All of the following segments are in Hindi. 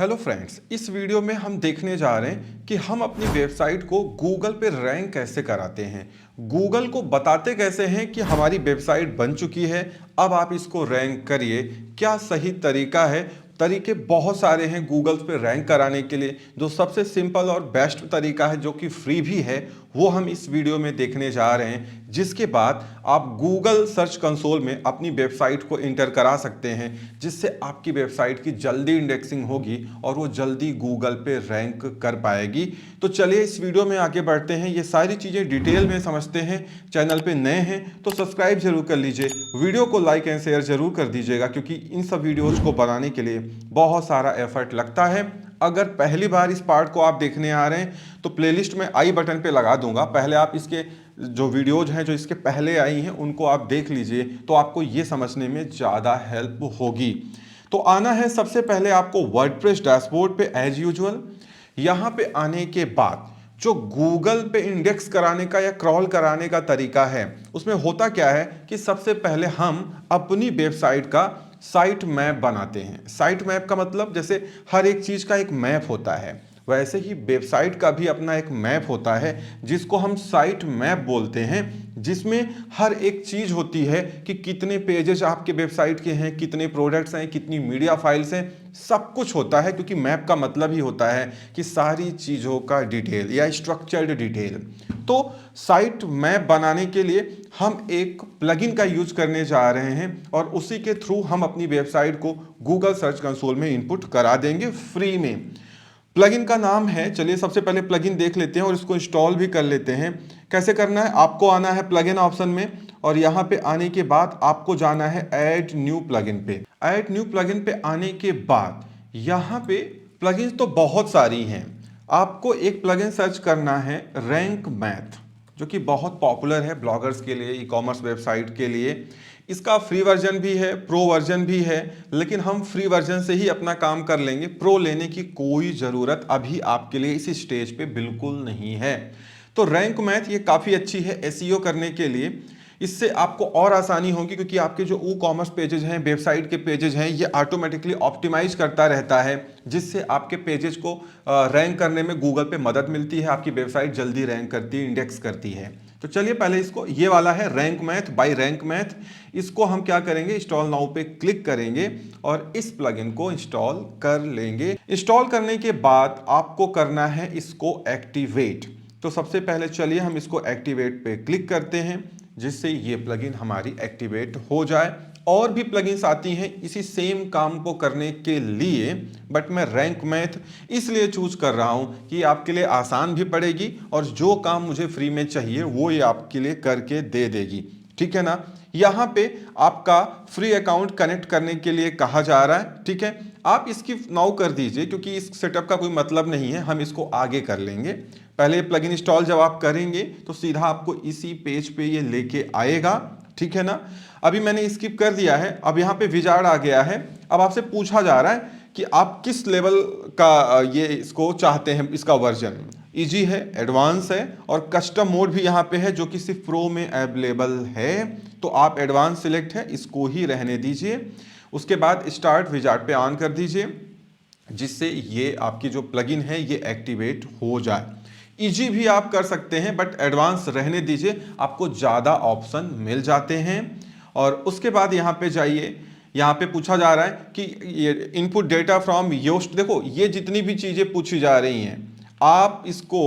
हेलो फ्रेंड्स, इस वीडियो में हम देखने जा रहे हैं कि हम अपनी वेबसाइट को गूगल पे रैंक कैसे कराते हैं। गूगल को बताते कैसे हैं कि हमारी वेबसाइट बन चुकी है, अब आप इसको रैंक करिए। क्या सही तरीका है? तरीके बहुत सारे हैं गूगल पे रैंक कराने के लिए। जो सबसे सिंपल और बेस्ट तरीका है, जो कि फ्री भी है, वो हम इस वीडियो में देखने जा रहे हैं। जिसके बाद आप गूगल सर्च कंसोल में अपनी वेबसाइट को इंटर करा सकते हैं, जिससे आपकी वेबसाइट की जल्दी इंडेक्सिंग होगी और वो जल्दी गूगल पे रैंक कर पाएगी। तो चलिए इस वीडियो में आगे बढ़ते हैं, ये सारी चीज़ें डिटेल में समझते हैं। चैनल पे नए हैं तो सब्सक्राइब जरूर कर लीजिए, वीडियो को लाइक एंड शेयर जरूर कर दीजिएगा, क्योंकि इन सब वीडियोज को बनाने के लिए बहुत सारा एफर्ट लगता है। अगर पहली बार इस पार्ट को आप देखने आ रहे हैं तो प्लेलिस्ट में आई बटन पे लगा दूंगा, पहले आप इसके जो वीडियोज हैं जो इसके पहले आई हैं उनको आप देख लीजिए, तो आपको ये समझने में ज़्यादा हेल्प होगी। तो आना है सबसे पहले आपको वर्डप्रेस डैशबोर्ड पे एज यूजुअल। यहाँ पे आने के बाद जो गूगल पे इंडेक्स कराने का या क्रॉल कराने का तरीका है, उसमें होता क्या है कि सबसे पहले हम अपनी वेबसाइट का साइट मैप बनाते हैं। साइट मैप का मतलब जैसे हर एक चीज़ का एक मैप होता है, वैसे ही वेबसाइट का भी अपना एक मैप होता है जिसको हम साइट मैप बोलते हैं, जिसमें हर एक चीज़ होती है कि कितने पेजेस आपके वेबसाइट के हैं, कितने प्रोडक्ट्स हैं, कितनी मीडिया फाइल्स हैं, सब कुछ होता है। क्योंकि मैप का मतलब ही होता है कि सारी चीज़ों का डिटेल या स्ट्रक्चर्ड डिटेल। तो साइट मैप बनाने के लिए हम एक प्लगइन का यूज करने जा रहे हैं और उसी के थ्रू हम अपनी वेबसाइट को गूगल सर्च कंसोल में इनपुट करा देंगे फ्री में। प्लगइन का नाम है, चलिए सबसे पहले प्लगइन देख लेते हैं और इसको इंस्टॉल भी कर लेते हैं। कैसे करना है, आपको आना है प्लगइन ऑप्शन में और यहाँ पे आने के बाद आपको जाना है ऐड न्यू प्लगइन पे। ऐड न्यू प्लगइन पे आने के बाद यहाँ पे प्लगइन तो बहुत सारी हैं, आपको एक प्लगइन सर्च करना है रैंक मैथ, जो कि बहुत पॉपुलर है ब्लॉगर्स के लिए, ई कॉमर्स वेबसाइट के लिए। इसका फ्री वर्जन भी है, प्रो वर्जन भी है, लेकिन हम फ्री वर्जन से ही अपना काम कर लेंगे। प्रो लेने की कोई ज़रूरत अभी आपके लिए इस स्टेज पे बिल्कुल नहीं है। तो रैंक मैथ ये काफ़ी अच्छी है एसईओ करने के लिए, इससे आपको और आसानी होगी, क्योंकि आपके जो ई कॉमर्स पेजेस हैं, वेबसाइट के पेजेस हैं, ये ऑटोमेटिकली ऑप्टिमाइज करता रहता है, जिससे आपके पेजेस को रैंक करने में गूगल पे मदद मिलती है, आपकी वेबसाइट जल्दी रैंक करती है, इंडेक्स करती है। तो चलिए पहले इसको, ये वाला है rank math bye rank math, इसको हम क्या करेंगे, इंस्टॉल नाउ पे क्लिक करेंगे और इस प्लगइन को इंस्टॉल कर लेंगे। इंस्टॉल करने के बाद आपको करना है इसको एक्टिवेट। तो सबसे पहले चलिए हम इसको एक्टिवेट पे क्लिक करते हैं, जिससे ये प्लगइन हमारी एक्टिवेट हो जाए। और भी प्लगइन्स आती हैं इसी सेम काम को करने के लिए, बट मैं रैंक मैथ इसलिए चूज कर रहा हूं कि आपके लिए आसान भी पड़ेगी और जो काम मुझे फ्री में चाहिए वो ये आपके लिए करके दे देगी। ठीक है ना। यहाँ पे आपका फ्री अकाउंट कनेक्ट करने के लिए कहा जा रहा है, ठीक है। आप इसकी नाउ कर दीजिए, क्योंकि इस सेटअप का कोई मतलब नहीं है, हम इसको आगे कर लेंगे। पहले प्लगइन इंस्टॉल जब आप करेंगे तो सीधा आपको इसी पेज पे ये लेके आएगा, ठीक है ना। अभी मैंने स्किप कर दिया है, अब यहाँ पे विजार्ड आ गया है। अब आपसे पूछा जा रहा है कि आप किस लेवल का ये इसको चाहते हैं, इसका वर्जन इजी है, एडवांस है और कस्टम मोड भी यहाँ पे है, जो कि सिर्फ प्रो में अवेलेबल है। तो आप एडवांस सिलेक्ट है, इसको ही रहने दीजिए। उसके बाद स्टार्ट विजार्ड पे ऑन कर दीजिए, जिससे ये आपकी जो प्लगइन है ये एक्टिवेट हो जाए। इजी भी आप कर सकते हैं, बट एडवांस रहने दीजिए, आपको ज़्यादा ऑप्शन मिल जाते हैं। और उसके बाद यहाँ पे जाइए, यहाँ पे पूछा जा रहा है कि ये इनपुट डेटा फ्रॉम योस्ट। देखो ये जितनी भी चीज़ें पूछी जा रही हैं आप इसको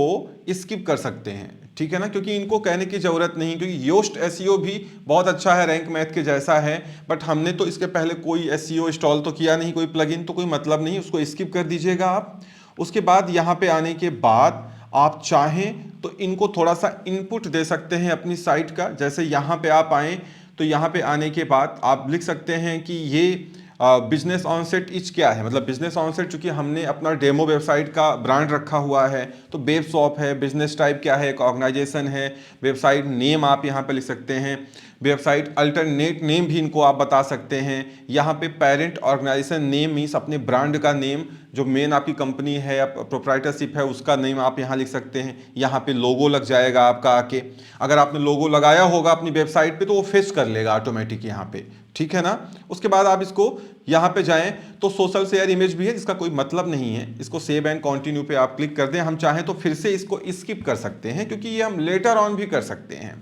स्किप कर सकते हैं, ठीक है ना, क्योंकि इनको कहने की ज़रूरत नहीं, क्योंकि योस्ट एसईओ भी बहुत अच्छा है, रैंक मैथ के जैसा है, बट हमने तो इसके पहले कोई एसईओ इंस्टॉल तो किया नहीं, कोई प्लगइन, तो कोई मतलब नहीं, उसको स्किप कर दीजिएगा आप। उसके बाद यहाँ पे आने के बाद आप चाहें तो इनको थोड़ा सा इनपुट दे सकते हैं अपनी साइट का। जैसे यहाँ पे आप आएँ तो यहाँ पे आने के बाद आप लिख सकते हैं कि ये बिजनेस ऑनसेट इच क्या है, मतलब बिजनेस ऑनसेट, चूंकि हमने अपना डेमो वेबसाइट का ब्रांड रखा हुआ है, तो वेब शॉप है, बिजनेस टाइप क्या है, एक ऑर्गेनाइजेशन है, वेबसाइट नेम आप यहाँ पे लिख सकते हैं, वेबसाइट अल्टरनेट नेम भी इनको आप बता सकते हैं। यहाँ पे पेरेंट ऑर्गेनाइजेशन नेम मीन्स अपने ब्रांड का नेम, जो मेन आपकी कंपनी है या प्रोप्राइटरशिप है उसका नेम आप यहाँ लिख सकते हैं। यहाँ पे लोगो लग जाएगा आपका आके, अगर आपने लोगो लगाया होगा अपनी वेबसाइट पे तो वो फेच कर लेगा ऑटोमेटिक यहाँ पे, ठीक है ना। उसके बाद आप इसको यहां पे जाएं तो सोशल शेयर इमेज भी है जिसका कोई मतलब नहीं है, इसको सेव एंड कंटिन्यू पे आप क्लिक कर दें। हम चाहें तो फिर से इसको स्किप कर सकते हैं क्योंकि ये हम लेटर ऑन भी कर सकते हैं,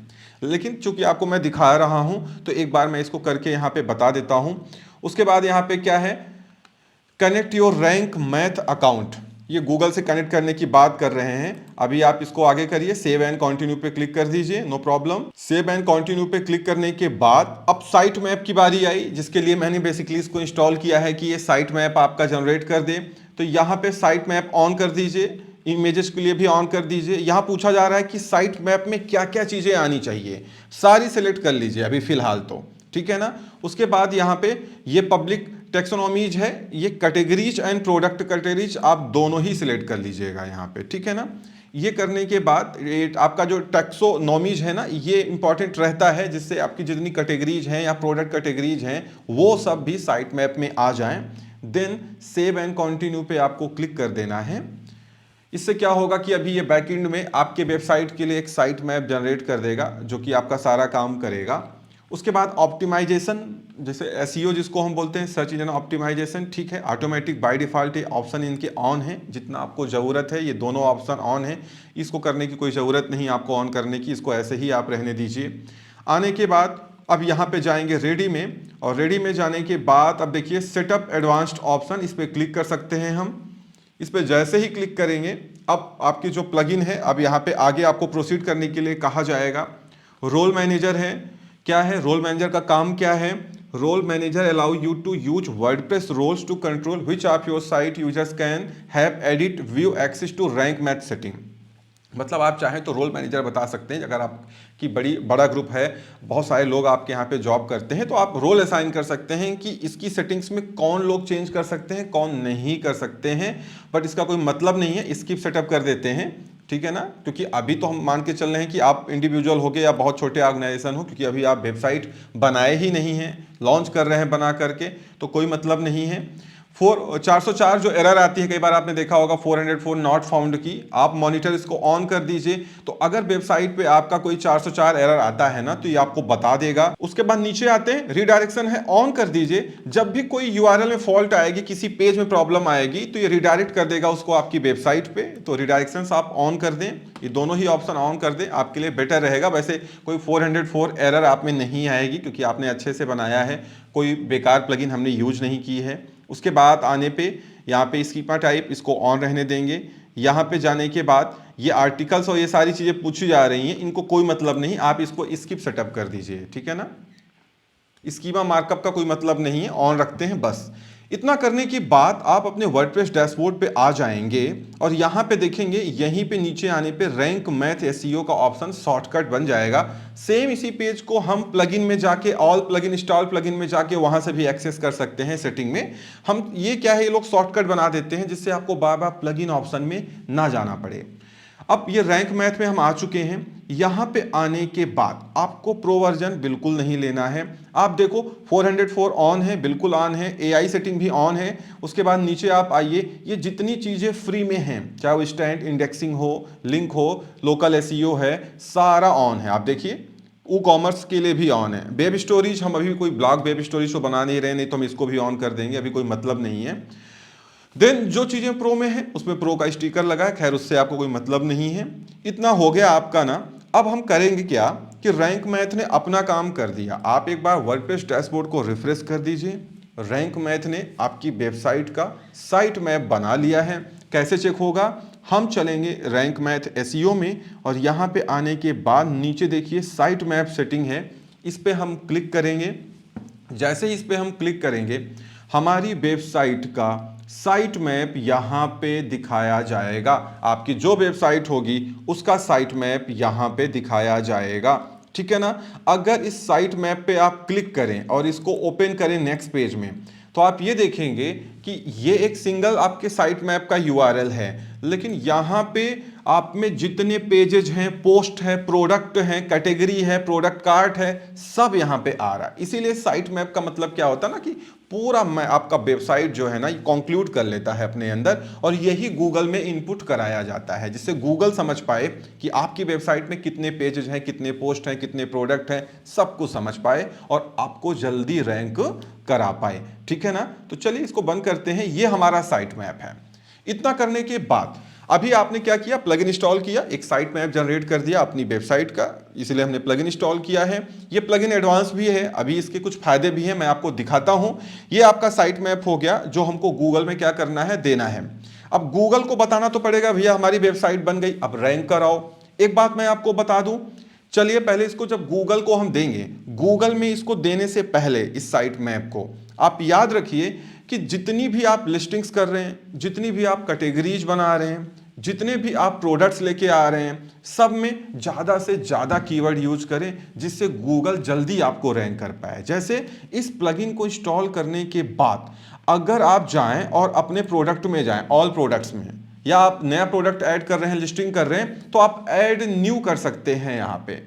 लेकिन चूंकि आपको मैं दिखा रहा हूं तो एक बार मैं इसको करके यहां पे बता देता हूं। उसके बाद यहां पे क्या है, connect your rank math account, ये गूगल से कनेक्ट करने की बात कर रहे हैं। अभी आप इसको आगे करिए, सेव एंड कंटिन्यू पे क्लिक कर दीजिए, no problem. Save and continue पे क्लिक करने के बाद अब साइट मैप की बारी आई, जिसके लिए मैंने बेसिकली इसको इंस्टॉल किया है कि ये साइट मैप आपका जनरेट कर दे। तो यहाँ पे साइट मैप ऑन कर दीजिए, इमेजेस के लिए भी ऑन कर दीजिए। यहाँ पूछा जा रहा है कि साइट मैप में क्या क्या चीजें आनी चाहिए, सारी सेलेक्ट कर लीजिए अभी फिलहाल तो, ठीक है ना। उसके बाद यहाँ पे ये पब्लिक टेक्सोनॉमीज है, ये कैटेगरीज एंड प्रोडक्ट कैटेगरीज आप दोनों ही सिलेक्ट कर लीजिएगा यहाँ पे, ठीक है ना। ये करने के बाद आपका जो टेक्सोनॉमीज है ना, ये इंपॉर्टेंट रहता है, जिससे आपकी जितनी कैटेगरीज हैं या प्रोडक्ट कैटेगरीज हैं वो सब भी साइट मैप में आ जाएं। देन सेव एंड कंटिन्यू पे आपको क्लिक कर देना है। इससे क्या होगा कि अभी ये बैकएंड में आपके वेबसाइट के लिए एक साइट मैप जनरेट कर देगा जो कि आपका सारा काम करेगा। उसके बाद ऑप्टिमाइजेशन, जैसे एसईओ जिसको हम बोलते हैं, सर्च इंजन ऑप्टिमाइजेशन, ठीक है, ऑटोमेटिक बाय डिफॉल्ट ये ऑप्शन इनके ऑन है, जितना आपको ज़रूरत है ये दोनों ऑप्शन ऑन है, इसको करने की कोई ज़रूरत नहीं आपको ऑन करने की, इसको ऐसे ही आप रहने दीजिए। आने के बाद अब यहाँ पे जाएंगे रेडी में, और रेडी में जाने के बाद अब देखिए सेटअप एडवांस्ड ऑप्शन, इस पर क्लिक कर सकते हैं हम। इस पर जैसे ही क्लिक करेंगे अब आपकी जो प्लगइन है, अब यहाँ पे आगे आपको प्रोसीड करने के लिए कहा जाएगा। रोल मैनेजर है, क्या है रोल मैनेजर का काम क्या है, role manager allow you to use WordPress roles to control which of your site users can have edit view access to Rank Math setting. मतलब आप चाहें तो रोल मैनेजर बता सकते हैं, अगर आपकी बड़ा ग्रुप है, बहुत सारे लोग आपके यहाँ पे जॉब करते हैं, तो आप रोल असाइन कर सकते हैं कि इसकी सेटिंग्स में कौन लोग चेंज कर सकते हैं कौन नहीं कर सकते हैं। बट इसका कोई मतलब नहीं है, स्किप सेटअप कर देते हैं, ठीक है ना। क्योंकि अभी तो हम मान के चल रहे हैं कि आप इंडिविजुअल हो गए या बहुत छोटे ऑर्गेनाइजेशन हो, क्योंकि अभी आप वेबसाइट बनाए ही नहीं हैं, लॉन्च कर रहे हैं बना करके, तो कोई मतलब नहीं है। 404 जो एरर आती है, कई बार आपने देखा होगा 404 नॉट फाउंड की, आप मॉनिटर इसको ऑन कर दीजिए। तो अगर वेबसाइट पे आपका कोई 404 एरर आता है ना, तो ये आपको बता देगा। उसके बाद नीचे आते हैं, रिडायरेक्शन है, ऑन कर दीजिए। जब भी कोई यूआरएल में फॉल्ट आएगी, किसी पेज में प्रॉब्लम आएगी, तो ये रिडायरेक्ट कर देगा उसको आपकी वेबसाइट पे। तो रिडायरेक्शन आप ऑन कर दें, ये दोनों ही ऑप्शन ऑन कर दें, आपके लिए बेटर रहेगा। वैसे कोई 404 एरर आप में नहीं आएगी क्योंकि आपने अच्छे से बनाया है, कोई बेकार प्लगइन हमने यूज नहीं की है। उसके बाद आने पे यहाँ पे स्कीमा टाइप इसको ऑन रहने देंगे। यहाँ पे जाने के बाद ये आर्टिकल्स और ये सारी चीज़ें पूछी जा रही हैं, इनको कोई मतलब नहीं, आप इसको स्किप सेटअप कर दीजिए, ठीक है ना। स्कीमा मार्कअप का कोई मतलब नहीं है, ऑन रखते हैं बस। इतना करने के बाद आप अपने वर्डप्रेस डैशबोर्ड पे आ जाएंगे और यहाँ पे देखेंगे, यहीं पे नीचे आने पे रैंक मैथ एसईओ का ऑप्शन शॉर्टकट बन जाएगा। सेम इसी पेज को हम प्लगइन में जाके, ऑल प्लगइन इंस्टॉल प्लगइन में जाके वहां से भी एक्सेस कर सकते हैं सेटिंग में। हम ये क्या है, ये लोग शॉर्टकट बना देते हैं जिससे आपको बार बार प्लगइन ऑप्शन में ना जाना पड़े। अब ये रैंक मैथ में हम आ चुके हैं। यहां पे आने के बाद आपको प्रो वर्जन बिल्कुल नहीं लेना है। आप देखो 404 ऑन है, बिल्कुल ऑन है, एआई सेटिंग भी ऑन है। उसके बाद नीचे आप आइए, ये जितनी चीजें फ्री में हैं, चाहे वो स्टैंड इंडेक्सिंग हो, लिंक हो, लोकल एसईओ है, सारा ऑन है। आप देखिए ई कॉमर्स के लिए भी ऑन है। वेब स्टोरीज, हम अभी कोई ब्लॉग वेब स्टोरीज को बना नहीं रहे, नहीं तो हम इसको भी ऑन कर देंगे, अभी कोई मतलब नहीं है। देन जो चीजें प्रो में है उसमें प्रो का स्टिकर लगा है, खैर उससे आपको कोई मतलब नहीं है। इतना हो गया आपका ना। अब हम करेंगे क्या कि रैंक मैथ ने अपना काम कर दिया। आप एक बार वर्डप्रेस डैशबोर्ड को रिफ्रेश कर दीजिए। रैंक मैथ ने आपकी वेबसाइट का साइट मैप बना लिया है। कैसे चेक होगा, हम चलेंगे रैंक मैथ एसईओ में और यहाँ पे आने के बाद नीचे देखिए साइट मैप सेटिंग है, इस पे हम क्लिक करेंगे। जैसे ही इस पे हम क्लिक करेंगे, हमारी वेबसाइट का साइट मैप यहाँ पे दिखाया जाएगा। आपकी जो वेबसाइट होगी उसका साइट मैप यहाँ पे दिखाया जाएगा, ठीक है ना। अगर इस साइट मैप पे आप क्लिक करें और इसको ओपन करें नेक्स्ट पेज में, तो आप ये देखेंगे कि ये एक सिंगल आपके साइट मैप का यूआरएल है, लेकिन यहाँ पे आप में जितने पेजेज हैं, पोस्ट है, प्रोडक्ट है, कैटेगरी है, प्रोडक्ट कार्ट है, सब यहाँ पे आ रहा है। इसीलिए साइट मैप का मतलब क्या होता है ना कि पूरा मैं आपका वेबसाइट जो है ना ये कंक्लूड कर लेता है अपने अंदर, और यही गूगल में इनपुट कराया जाता है जिससे गूगल समझ पाए कि आपकी वेबसाइट में कितने पेजेज हैं, कितने पोस्ट हैं, कितने प्रोडक्ट हैं, सब कुछ समझ पाए और आपको जल्दी रैंक करा पाए। ठीक है ना। तो चलिए इसको बंद करते हैं। ये हमारा साइट मैप है। इतना करने के बाद अभी आपने क्या किया, प्लगइन इंस्टॉल किया, एक साइट मैप जनरेट कर दिया अपनी वेबसाइट का, इसलिए हमने प्लगइन इंस्टॉल किया है। ये प्लगइन एडवांस भी है, अभी इसके कुछ फायदे भी हैं, मैं आपको दिखाता हूं। ये आपका साइट मैप हो गया जो हमको गूगल में क्या करना है, देना है। अब गूगल को बताना तो पड़ेगा भैया हमारी वेबसाइट बन गई, अब रैंक कराओ। एक बात मैं आपको बता दूं, चलिए पहले इसको जब गूगल को हम देंगे, गूगल में इसको देने से पहले इस साइट मैप को आप याद रखिए कि जितनी भी आप लिस्टिंग्स कर रहे हैं, जितनी भी आप कैटेगरीज बना रहे हैं, जितने भी आप प्रोडक्ट्स लेके आ रहे हैं, सब में ज़्यादा से ज़्यादा कीवर्ड यूज करें जिससे गूगल जल्दी आपको रैंक कर पाए। जैसे इस प्लगइन को इंस्टॉल करने के बाद अगर आप जाएं और अपने प्रोडक्ट में जाएं, ऑल प्रोडक्ट्स में, या आप नया प्रोडक्ट ऐड कर रहे हैं, लिस्टिंग कर रहे हैं, तो आप ऐड न्यू कर सकते हैं यहाँ पे।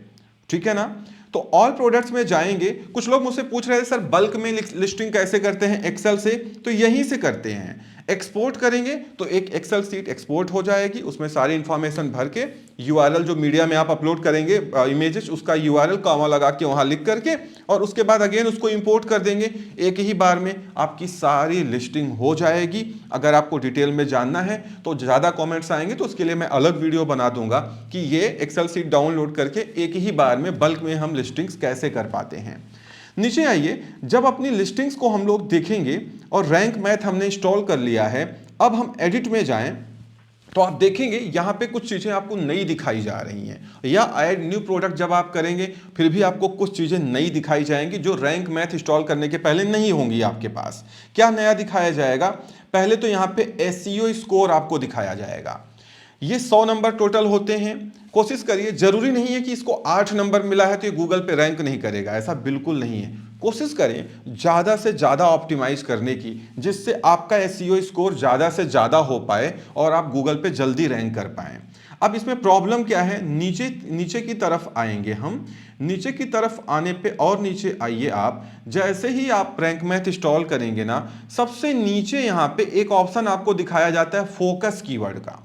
ठीक है ना। तो ऑल प्रोडक्ट्स में जाएंगे। कुछ लोग मुझसे पूछ रहे हैं सर बल्क में लिस्टिंग कैसे करते हैं, एक्सेल से, तो यहीं से करते हैं। एक्सपोर्ट करेंगे तो एक एक्सेल सीट एक्सपोर्ट हो जाएगी, उसमें सारी इंफॉर्मेशन भर के यूआरएल जो मीडिया में आप अपलोड करेंगे इमेजेस, उसका यूआरएल कॉमा लगा के वहां लिख करके, और उसके बाद अगेन उसको इंपोर्ट कर देंगे। एक ही बार में आपकी सारी लिस्टिंग हो जाएगी। अगर आपको डिटेल में जानना है तो ज़्यादा कमेंट्स आएंगे तो उसके लिए मैं अलग वीडियो बना दूंगा कि ये एक्सेल सीट डाउनलोड करके एक ही बार में बल्क में हम लिस्टिंग्स कैसे कर पाते हैं। नीचे आइए, जब अपनी लिस्टिंग्स को हम लोग देखेंगे और रैंक मैथ हमने इंस्टॉल कर लिया है, अब हम एडिट में जाएं तो आप देखेंगे यहां पे कुछ चीजें आपको नई दिखाई जा रही हैं, या ऐड न्यू प्रोडक्ट जब आप करेंगे फिर भी आपको कुछ चीजें नई दिखाई जाएंगी जो रैंक मैथ इंस्टॉल करने के पहले नहीं होंगी आपके पास। क्या नया दिखाया जाएगा, पहले तो यहां पे एसईओ स्कोर आपको दिखाया जाएगा। ये 100 नंबर टोटल होते हैं। कोशिश करिए, जरूरी नहीं है कि इसको 8 नंबर मिला है तो ये गूगल पे रैंक नहीं करेगा, ऐसा बिल्कुल नहीं है। कोशिश करें ज़्यादा से ज़्यादा ऑप्टिमाइज करने की, जिससे आपका एसईओ स्कोर ज़्यादा से ज़्यादा हो पाए और आप गूगल पे जल्दी रैंक कर पाएँ। अब इसमें प्रॉब्लम क्या है, नीचे नीचे की तरफ आएंगे हम। नीचे की तरफ आने पे और नीचे आइए आप, जैसे ही आप रैंक मैथ इंस्टॉल करेंगे ना, सबसे नीचे यहाँ पे एक ऑप्शन आपको दिखाया जाता है फोकस कीवर्ड का।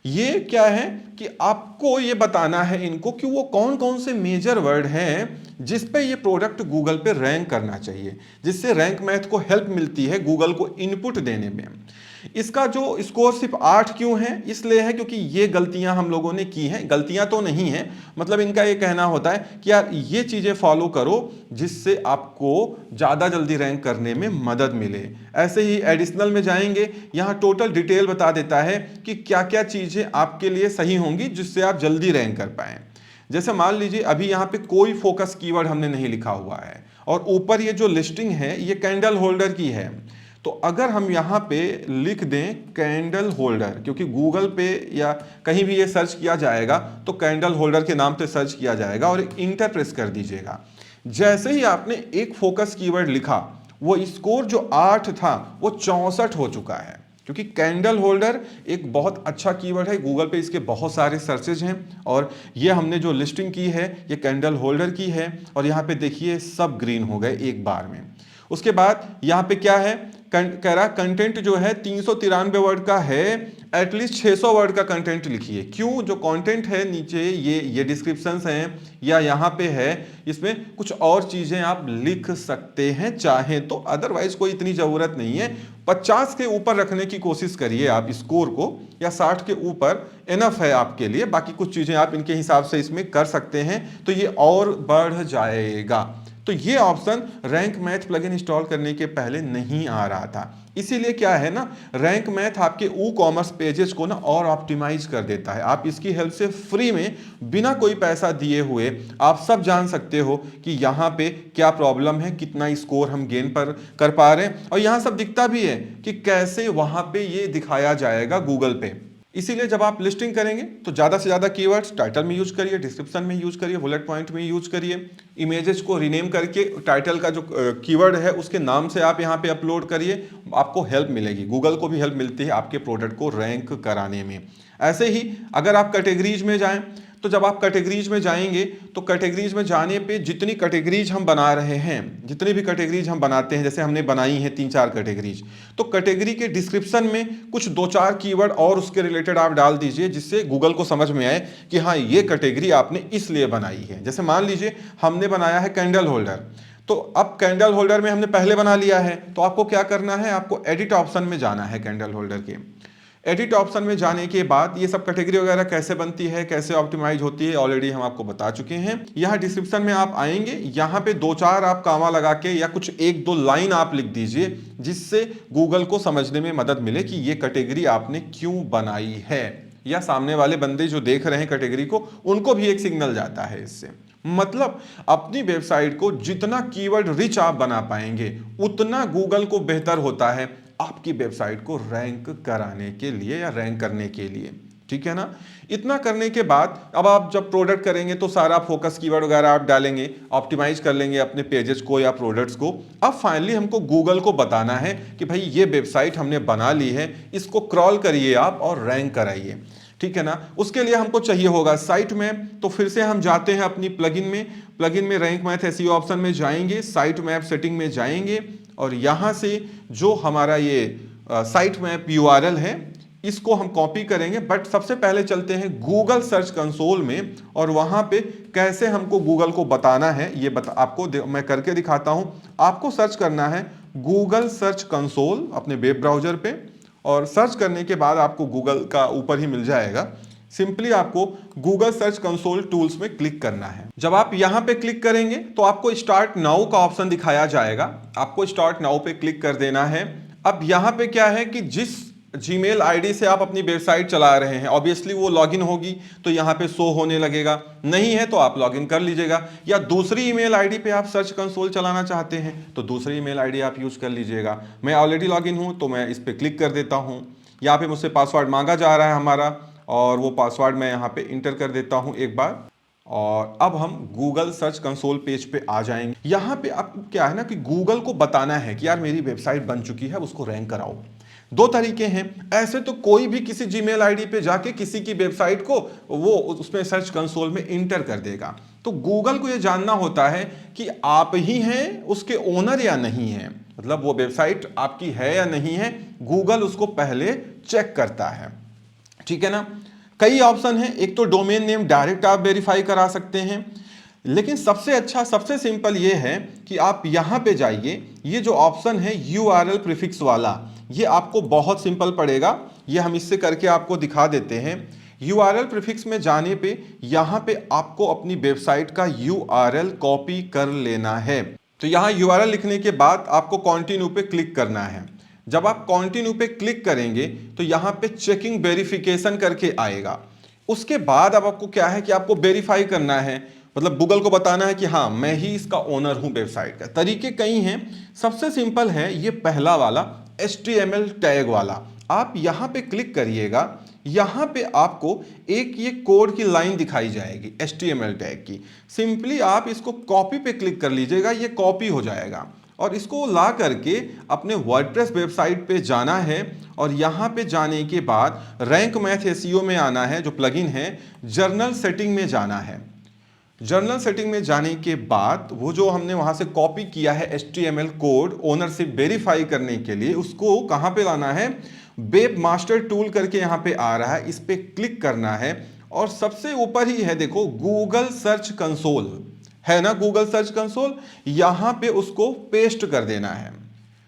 ये क्या है कि आपको ये बताना है इनको कि वो कौन कौन से मेजर वर्ड हैं जिस पे ये प्रोडक्ट गूगल पे रैंक करना चाहिए, जिससे रैंक मैथ को हेल्प मिलती है गूगल को इनपुट देने में। इसका जो स्कोर सिर्फ 8 क्यों है, इसलिए है क्योंकि ये गलतियां हम लोगों ने की हैं। गलतियां तो नहीं है, मतलब इनका ये कहना होता है कि यार ये चीजें फॉलो करो जिससे आपको ज़्यादा जल्दी रैंक करने में मदद मिले। ऐसे ही एडिशनल में जाएंगे, यहाँ टोटल डिटेल बता देता है कि क्या क्या चीज़ें आपके लिए सही होंगी जिससे आप जल्दी रैंक कर पाएँ। जैसे मान लीजिए अभी यहाँ पे कोई फोकस कीवर्ड हमने नहीं लिखा हुआ है, और ऊपर ये जो लिस्टिंग है ये कैंडल होल्डर की है। तो अगर हम यहाँ पे लिख दें कैंडल होल्डर, क्योंकि गूगल पे या कहीं भी ये सर्च किया जाएगा तो कैंडल होल्डर के नाम पे सर्च किया जाएगा, और इंटर प्रेस कर दीजिएगा। जैसे ही आपने एक फोकस कीवर्ड लिखा, वो स्कोर जो 8 था वो 64 हो चुका है, क्योंकि कैंडल होल्डर एक बहुत अच्छा कीवर्ड है। गूगल पे इसके बहुत सारे सर्चेज हैं, और ये हमने जो लिस्टिंग की है ये कैंडल होल्डर की है, और यहाँ पे देखिए सब ग्रीन हो गए एक बार में। उसके बाद यहाँ पे क्या है, कह रहा कंटेंट जो है 393 वर्ड का है, एटलीस्ट 600 वर्ड का कंटेंट लिखिए। क्यों, जो कंटेंट है नीचे ये डिस्क्रिप्शंस हैं या यहाँ पे है, इसमें कुछ और चीजें आप लिख सकते हैं चाहें तो, अदरवाइज कोई इतनी जरूरत नहीं है। 50 के ऊपर रखने की कोशिश करिए आप स्कोर को, या 60 के ऊपर इनफ है आपके लिए। बाकी कुछ चीजें आप इनके हिसाब से इसमें कर सकते हैं तो ये और बढ़ जाएगा। तो ये option rank math plugin install करने के पहले नहीं आ रहा था, इसीलिए क्या है ना, रैंक मैथ आपके ई कॉमर्स पेजेस को ना और ऑप्टिमाइज कर देता है। आप इसकी हेल्प से फ्री में बिना कोई पैसा दिए हुए आप सब जान सकते हो कि यहाँ पे क्या प्रॉब्लम है, कितना स्कोर हम गेन पर कर पा रहे हैं, और यहाँ सब दिखता भी है कि कैसे वहाँ पे ये दिखाया जाएगा गूगल पे। इसीलिए जब आप लिस्टिंग करेंगे तो ज़्यादा से ज़्यादा कीवर्ड्स टाइटल में यूज करिए, डिस्क्रिप्शन में यूज करिए, बुलेट पॉइंट में यूज करिए, इमेजेस को रीनेम करके टाइटल का जो कीवर्ड है उसके नाम से आप यहाँ पे अपलोड करिए, आपको हेल्प मिलेगी, गूगल को भी हेल्प मिलती है आपके प्रोडक्ट को रैंक कराने में। ऐसे ही अगर आप कैटेगरीज में जाएं तो जब आप कैटेगरीज में जाएंगे तो कैटेगरीज में जाने पे जितनी कैटेगरीज हम बना रहे हैं, जितनी भी कैटेगरीज हम बनाते हैं, जैसे हमने बनाई है 3-4 कैटेगरीज, तो कैटेगरी के डिस्क्रिप्शन में कुछ 2-4 कीवर्ड और उसके रिलेटेड आप डाल दीजिए जिससे गूगल को समझ में आए कि हाँ ये कैटेगरी आपने इसलिए बनाई है। जैसे मान लीजिए हमने बनाया है कैंडल होल्डर, तो अब कैंडल होल्डर में हमने पहले बना लिया है, तो आपको क्या करना है, आपको एडिट ऑप्शन में जाना है। कैंडल होल्डर के एडिट ऑप्शन में जाने के बाद ये सब कैटेगरी वगैरह कैसे बनती है, कैसे ऑप्टिमाइज होती है, ऑलरेडी हम आपको बता चुके हैं। यहाँ डिस्क्रिप्शन में आप आएंगे, यहाँ पे 2-4 आप कामा लगा के या कुछ 1-2 लाइन आप लिख दीजिए जिससे गूगल को समझने में मदद मिले कि ये कैटेगरी आपने क्यों बनाई है, या सामने वाले बंदे जो देख रहे हैं कैटेगरी को उनको भी एक सिग्नल जाता है इससे। मतलब अपनी वेबसाइट को जितना कीवर्ड रिच आप बना पाएंगे उतना गूगल को बेहतर होता है आपकी वेबसाइट को रैंक कराने के लिए या रैंक करने के लिए। ठीक है ना। इतना करने के बाद अब आप जब प्रोडक्ट करेंगे तो सारा फोकस कीवर्ड वगैरह आप डालेंगे, ऑप्टिमाइज कर लेंगे अपने पेजेस को या प्रोडक्ट्स को। अब फाइनली हमको गूगल को बताना है कि भाई ये वेबसाइट हमने बना ली है, इसको क्रॉल करिए आप और रैंक कराइए। ठीक है ना। उसके लिए हमको चाहिए होगा साइट मैप, तो फिर से हम जाते हैं अपनी प्लगइन में रैंक मैथ एसईओ ऑप्शन में जाएंगे, साइट मैप सेटिंग में जाएंगे और यहां से जो हमारा ये साइट मैप यूआरएल है इसको हम कॉपी करेंगे। बट सबसे पहले चलते हैं गूगल सर्च कंसोल में और वहां पे कैसे हमको गूगल को बताना है ये आपको मैं करके दिखाता हूं। आपको सर्च करना है गूगल सर्च कंसोल अपने वेब ब्राउजर पे और सर्च करने के बाद आपको गूगल का ऊपर ही मिल जाएगा। सिंपली आपको गूगल सर्च कंसोल टूल्स में क्लिक करना है। जब आप यहां पे क्लिक करेंगे तो आपको स्टार्ट नाउ का ऑप्शन दिखाया जाएगा, आपको स्टार्ट नाउ पे क्लिक कर देना है। अब यहां पे क्या है कि जिस जीमेल आईडी से आप अपनी वेबसाइट चला रहे हैं ऑब्वियसली वो लॉगिन होगी तो यहां पे शो होने लगेगा, नहीं है तो आप लॉगिन कर लीजिएगा। या दूसरी ईमेल आईडी पे आप सर्च कंसोल चलाना चाहते हैं तो दूसरी ईमेल आईडी आप यूज कर लीजिएगा। मैं ऑलरेडी लॉगिन हूं तो मैं इस पे क्लिक कर देता हूं। यहाँ पे मुझसे पासवर्ड मांगा जा रहा है हमारा और वो पासवर्ड मैं यहाँ पे इंटर कर देता हूँ एक बार और अब हम गूगल सर्च कंसोल पेज पे आ जाएंगे। यहाँ पे अब क्या है ना कि गूगल को बताना है कि यार मेरी वेबसाइट बन चुकी है, उसको रैंक कराओ। दो तरीके हैं, ऐसे तो कोई भी किसी जीमेल आईडी पे जाके किसी की वेबसाइट को वो उसमें सर्च कंसोल में इंटर कर देगा। तो गूगल को ये जानना होता है कि आप ही हैं उसके ओनर या नहीं है, मतलब वो वेबसाइट आपकी है या नहीं है, गूगल उसको पहले चेक करता है। ठीक है ना। कई ऑप्शन है, एक तो डोमेन नेम डायरेक्ट आप वेरीफाई करा सकते हैं, लेकिन सबसे अच्छा सबसे सिंपल ये है कि आप यहां पे जाइए, ये जो ऑप्शन है यूआरएल प्रीफिक्स वाला, ये आपको बहुत सिंपल पड़ेगा, ये हम इससे करके आपको दिखा देते हैं। यूआरएल प्रीफिक्स में जाने पे यहां पे आपको अपनी वेबसाइट का यूआरएल कॉपी कर लेना है। तो यहां यूआरएल लिखने के बाद आपको कंटिन्यू पे क्लिक करना है। जब आप कंटिन्यू पे क्लिक करेंगे तो यहां पे चेकिंग वेरिफिकेशन करके आएगा। उसके बाद अब आपको क्या है कि आपको वेरीफाई करना है, मतलब गूगल को बताना है कि हाँ मैं ही इसका ओनर हूं वेबसाइट का। तरीके कई हैं, सबसे सिंपल है ये पहला वाला HTML टैग वाला। आप यहां पे क्लिक करिएगा, यहां पे आपको एक ये कोड की लाइन दिखाई जाएगी HTML टैग की। सिंपली आप इसको कॉपी पे क्लिक कर लीजिएगा, ये कॉपी हो जाएगा और इसको ला करके अपने वर्डप्रेस वेबसाइट पे जाना है और यहाँ पे जाने के बाद रैंक मैथ एसईओ में आना है, जो प्लगइन है, जर्नल सेटिंग में जाना है। जर्नल सेटिंग में जाने के बाद वो जो हमने वहाँ से कॉपी किया है HTML कोड ओनरशिप वेरीफाई करने के लिए, उसको कहाँ पे लाना है, वेब मास्टर टूल करके यहाँ पे आ रहा है, इस पे क्लिक करना है और सबसे ऊपर ही है देखो गूगल सर्च कंसोल है ना, गूगल सर्च कंसोल, यहां पे उसको पेस्ट कर देना है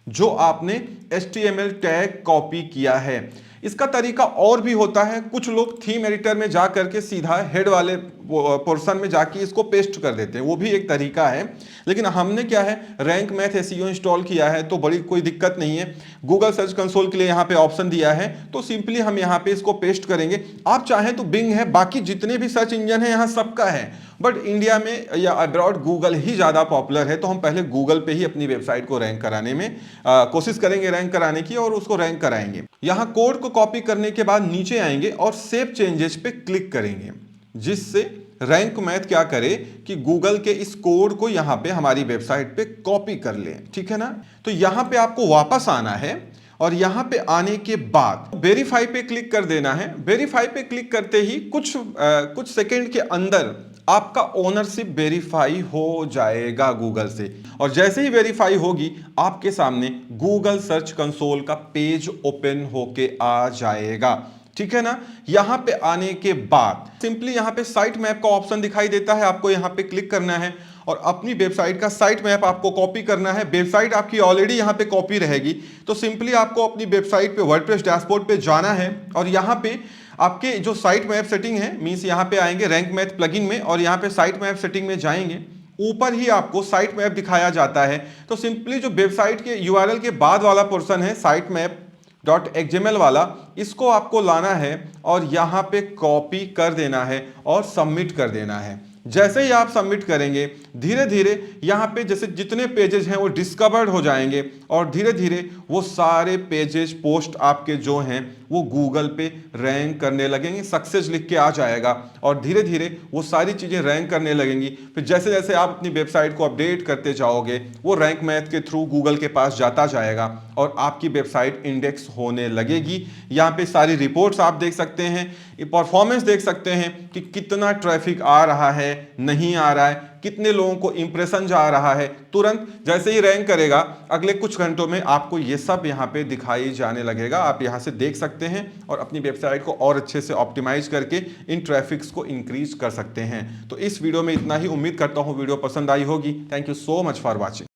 जो आपने HTML टैग कॉपी किया है। इसका तरीका और भी होता है, कुछ लोग थीम एडिटर में जा करके सीधा हेड वाले पोर्शन में जाके इसको पेस्ट कर देते हैं, वो भी एक तरीका है। लेकिन हमने क्या है रैंक मैथ एसईओ इंस्टॉल किया है तो बड़ी कोई दिक्कत नहीं है। गूगल सर्च कंसोल के लिए यहाँ पे ऑप्शन दिया है तो सिंपली हम यहाँ पे इसको पेस्ट करेंगे। आप चाहें तो बिंग है, बाकी जितने भी सर्च इंजन है यहाँ सबका है, बट इंडिया में या अब्रॉड गूगल ही ज़्यादा पॉपुलर है, तो हम पहले गूगल पे ही अपनी वेबसाइट को रैंक कराने में कोशिश करेंगे रैंक कराने की, और उसको रैंक कराएंगे। यहाँ कोड को कॉपी करने के बाद नीचे आएंगे और सेव चेंजेस पे क्लिक करेंगे, जिससे रैंक मैथ क्या करे कि गूगल के इस कोड को यहाँ पे हमारी वेबसाइट पे कॉपी कर ले, ठीक है ना। तो यहाँ पे आपको वापस आना है और यहाँ पे आने के बाद वेरीफाई पे क्लिक कर देना है। वेरीफाई पे क्लिक करते ही कुछ सेकंड के अंदर आपका ओनरशिप वेरीफाई हो जाएगा गूगल से, और जैसे ही वेरीफाई होगी आपके सामने गूगल सर्च कंसोल का पेज ओपन होके आ जाएगा, ठीक है ना। यहां पे आने के बाद सिंपली यहां पे साइट मैप का ऑप्शन दिखाई देता है, आपको यहां पे क्लिक करना है और अपनी वेबसाइट का साइट मैप आपको कॉपी करना है। वेबसाइट आपकी ऑलरेडी यहां पे कॉपी रहेगी, तो सिंपली आपको अपनी वेबसाइट पे वर्डप्रेस डैशबोर्ड पे जाना है और यहां पे आपके जो साइट मैप सेटिंग है, मींस यहां पे आएंगे रैंक मैथ प्लगइन में और यहां पे साइट मैप सेटिंग में जाएंगे। ऊपर ही आपको साइट मैप दिखाया जाता है, तो सिंपली जो वेबसाइट के यूआरएल के बाद वाला पोर्शन है साइट मैप .xml वाला, इसको आपको लाना है और यहाँ पे कॉपी कर देना है और सबमिट कर देना है। जैसे ही आप सबमिट करेंगे धीरे धीरे यहाँ पे जैसे जितने पेजेस हैं वो डिस्कवर्ड हो जाएंगे और धीरे धीरे वो सारे पेजेस पोस्ट आपके जो हैं वो गूगल पे रैंक करने लगेंगे, सक्सेस लिख के आ जाएगा और धीरे धीरे वो सारी चीज़ें रैंक करने लगेंगी। फिर जैसे जैसे आप अपनी वेबसाइट को अपडेट करते जाओगे वो रैंक मैथ के थ्रू गूगल के पास जाता जाएगा और आपकी वेबसाइट इंडेक्स होने लगेगी। यहाँ पे सारी रिपोर्ट्स आप देख सकते हैं, परफॉर्मेंस देख सकते हैं कि कितना ट्रैफिक आ रहा है, नहीं आ रहा है, कितने लोगों को इंप्रेशन जा रहा है। तुरंत जैसे ही रैंक करेगा अगले कुछ घंटों में आपको ये सब यहाँ पे दिखाई जाने लगेगा। आप यहाँ से देख सकते हैं और अपनी वेबसाइट को और अच्छे से ऑप्टिमाइज करके इन ट्रैफिक्स को इंक्रीज कर सकते हैं। तो इस वीडियो में इतना ही, उम्मीद करता हूँ वीडियो पसंद आई होगी। Thank you so much for watching.